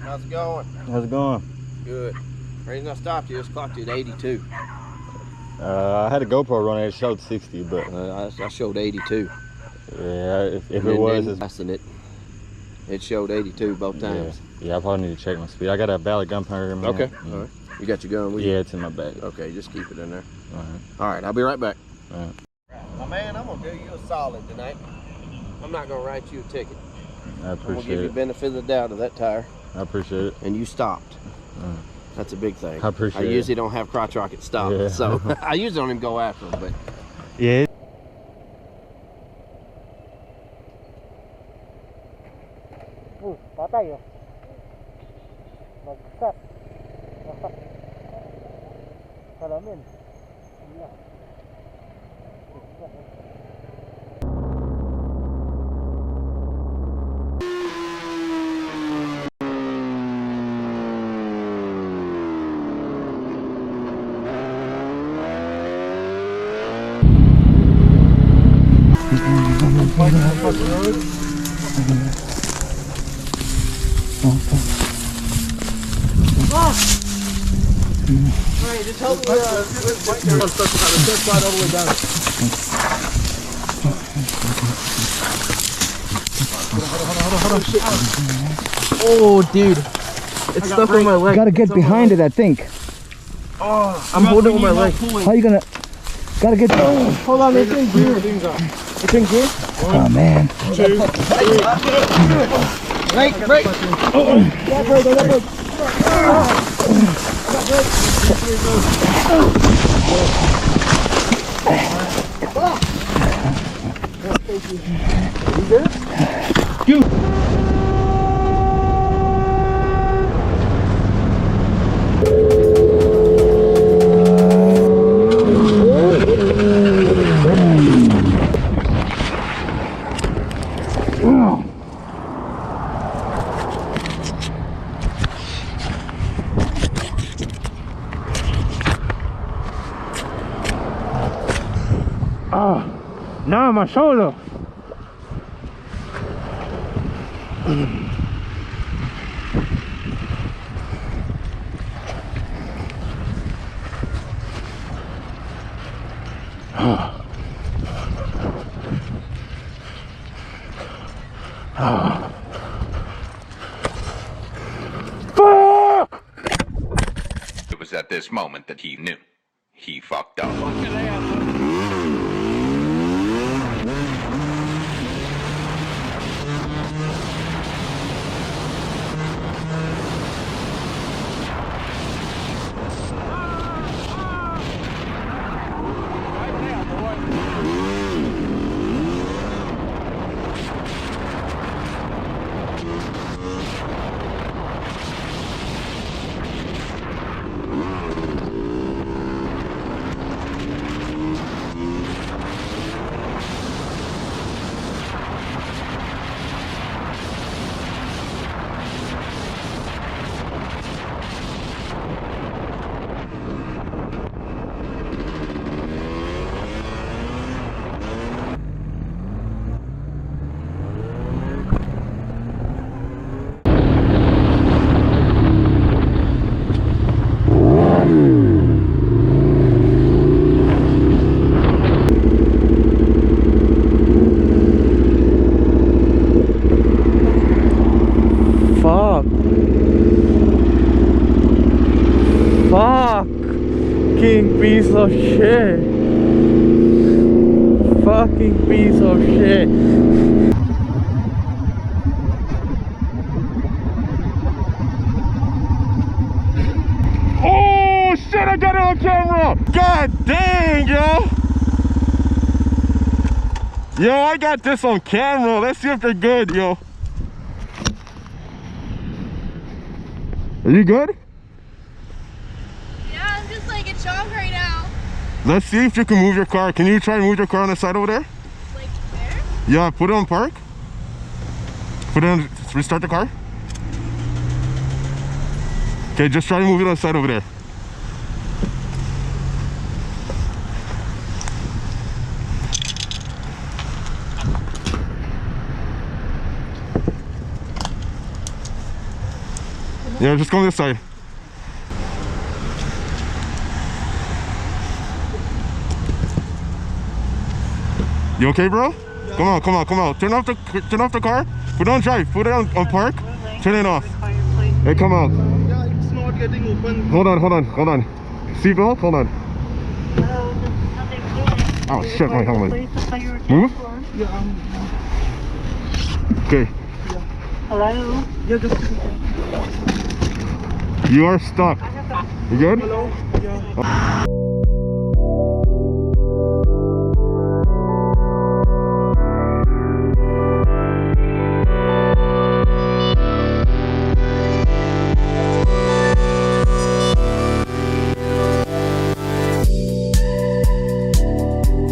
How's it going? How's it going? Good. The reason I stopped you is clocked you at 82. I had a GoPro running, it showed 60, but I showed 82. yeah, if it was, it's it showed 82 both times. Yeah, I probably need to check my speed. I got a valid gun powder in my Okay. All right. You got your gun with you? Yeah, it's in my bag. Okay, just keep it in there. All right, I'll be right back. right. My man, I'm gonna do you a solid tonight. I'm not gonna write you a ticket. I appreciate it. I'm gonna give you the benefit of the doubt of that tire. I appreciate it. And you stopped. That's a big thing. I appreciate it. I usually don't have crotch rocket stop, so I usually don't even go after them, but yeah. Patay oh. Bagsak. Salamin. Alright, just help me slide all the way down. Oh, dude. It's stuck on my leg. Gotta get behind it, I think. Oh, I'm holding it with my leg. How you gonna? Gotta get. Oh, hold on, it's in gear. It's in gear? Oh man. 2, 3. Break, break. That break, that break. You good? Dude. Now my shoulder. It was at this moment that he knew. He fucked up. Fucking piece of shit. Fucking piece of shit. Oh shit, I got it on camera! God dang, yo! Yo, I got this on camera. Let's see if they're good, yo. Are you good? Yeah, I'm just like in shock right now. Let's see if you can move your car. Can you try and move your car on the side over there? Like there? Yeah, put it on park. Put it on, restart the car. Okay, just try to move it on the side over there. Yeah, just come this side. You okay, bro? Come on, come on, come on. Turn off the car. Put it on drive. Put it on park. Turn it off. Hey, come on. Yeah, it's not getting open. Hold on. Seatbelt, hold on. Oh shit, my helmet. Move? Yeah, Okay. Hello? yeah, just You are stuck. You good? hello. Yeah.